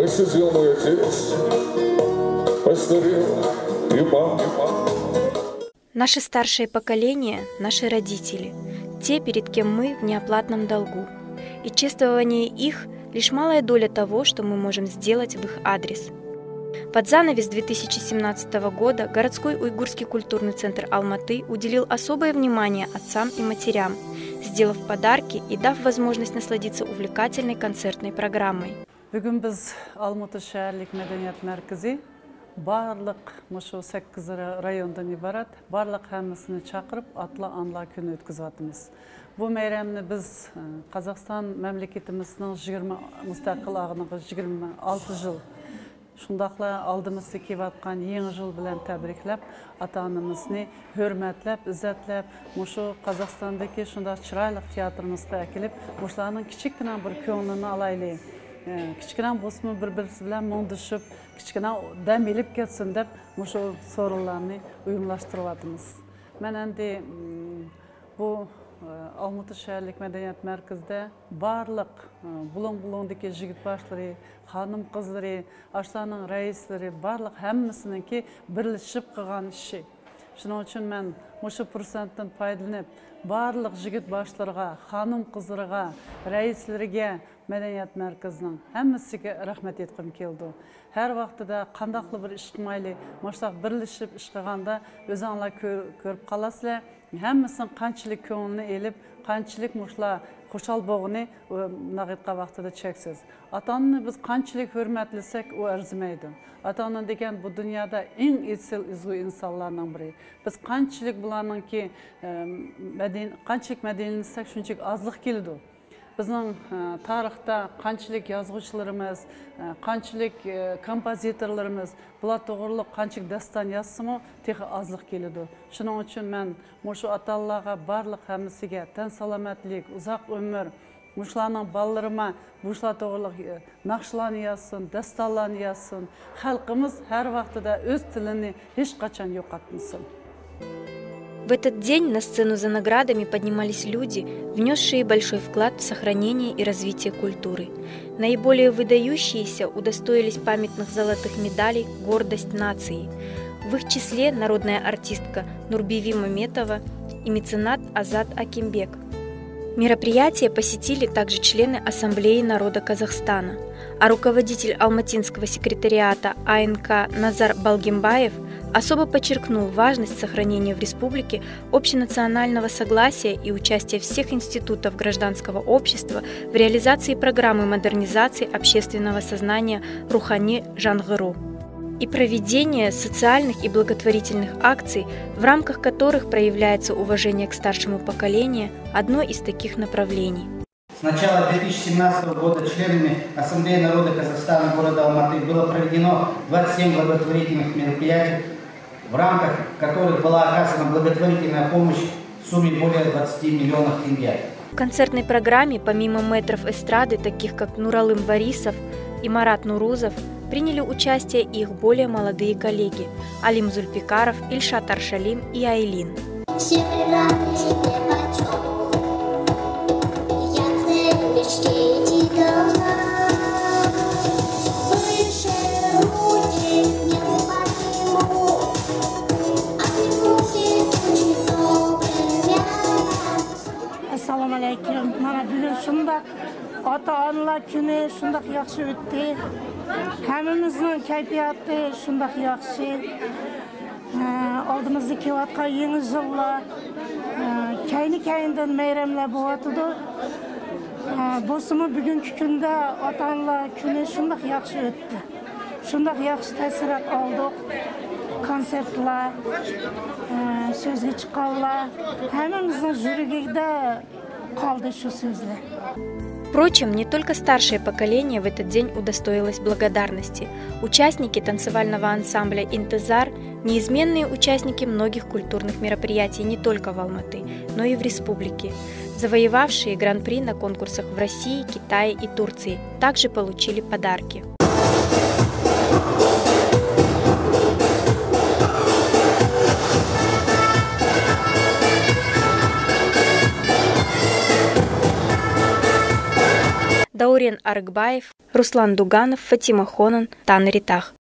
Посидел мой отец, постарел и мама. Наше старшее поколение – наши родители, те, перед кем мы в неоплатном долгу. И чествование их – лишь малая доля того, что мы можем сделать в их адрес. Под занавес 2017 года городской уйгурский культурный центр Алматы уделил особое внимание отцам и матерям, сделав подарки и дав возможность насладиться увлекательной концертной программой. Бүгін біз Алматы шәһәрлік мәдениет мәркізі барлық мұшу 8 райондан ибарат, барлық һәммәсіне чақырып, атла-анла күні өткізіп атымыз. Бұл мәйрәмні біз Қазақстан мәмлекетіміздің 20 мұстақыл ағынығы 26 жыл шундақла алдымызды кеп атқан еңі жыл білән тәбрикләп, ата-анамызны хөрмәтләп, иззәтләп, мұшу Қазақстандагы шунда чырайлық театрымызға әкеліп, мұшыларның кичеккенә бір көңілін алайлы. Кичкенә босмы бір-бірсі білән моңдышып, кичкенә дәм еліп кетсін деп, мұшу сорыларны ұйымлаштырып атымыз. Мен әнде бұл Алматы шәһәрлік мәдениет мәркізде барлық бұлың-бұлыңдекі жігіт башлары, ханым қызлары, ашларның рәислері, барлық һәммәсінің ке бірлішіп қылған іші. Шуның үшін мен мұшы проценттен пайдаланып, барлық жігіт башларға, ханым қызларға, рәислерге мәдениет мәркізінің һәммәсіге рахмет еткім келді. Әр вақтыда қандақлы бір ішқымайлы, машлақ бірлішіп ішқығанда өз аңла көріп қаласылы, һәммәсін қанчылық көңіліні еліп, қанчылық мұшла қошал боғыны нағитқа вақтыда чексіз. Ата-ананы біз қанчылық хөрмәтлісек, о әрзімейді. Ата-ана деген бұл дүнияда ең етсел үзгі инсанларының бірі. Біз қанчылық бұларның ке қанчылық мәдениетсек, шүнчік азлық келді. Біздің тарихта қанчылық yazғычыларымыз, қанчылық композиторларымыз, бұла тоғырлық қанчылық дастан yazсымы, тегі азлық келеді. Шының үшін мен мұшу аталлаға барлық әмісіге тән саламәтлік, ұзақ өмір, мұшыларның балларыма бұшла тоғырлық нақшыланы yazсын, дасталаны yazсын. Халқымыз әр вақтыда өз тіліні еш қачан жоқатмасын. В этот день на сцену за наградами поднимались люди, внесшие большой вклад в сохранение и развитие культуры. Наиболее выдающиеся удостоились памятных золотых медалей «Гордость нации». В их числе народная артистка Нурбиви Маметова и меценат Азат Акимбек. Мероприятие посетили также члены Ассамблеи народа Казахстана, а руководитель алматинского секретариата АНК Назар Балгимбаев особо подчеркнул важность сохранения в республике общенационального согласия и участия всех институтов гражданского общества в реализации программы модернизации общественного сознания Рухани Жангыру и проведения социальных и благотворительных акций, в рамках которых проявляется уважение к старшему поколению, одно из таких направлений. С начала 2017 года членами Ассамблеи народа Казахстана города Алматы было проведено 27 благотворительных мероприятий, в рамках которых была оказана благотворительная помощь в сумме более 20 миллионов тенге. В концертной программе, помимо мэтров эстрады, таких как Нуралым Варисов и Марат Нурузов, приняли участие их более молодые коллеги Алим Зульпикаров, Ильшат Аршалим и Айлин. Assalamu alaikum. Mana bugün şundaq ata-analar günü şundaq yaxşı ötdü. Həmmimizin keyfiyatı şundaq yaxşı. Aldığımızda kevatqa yeni yıllar, kayni-kaynidən meyramlar boğatıdı. Bosumu bugünkü gündə ata-analar günü şundaq yaxşı ötdü. Şundaq yaxşı təsirat aldıq. Konsertler, sözge çıkanlar, həmmimizin жүрегінде kaldı şu sözler. Впрочем, не только старшее поколение в этот день удостоилось благодарности. Участники танцевального ансамбля «Интезар» – неизменные участники многих культурных мероприятий не только в Алматы, но и в республике. Завоевавшие гран-при на конкурсах в России, Китае и Турции также получили подарки. Даурен Арыкбаев, Руслан Дуганов, Фатима Хонан, Тан Ритах.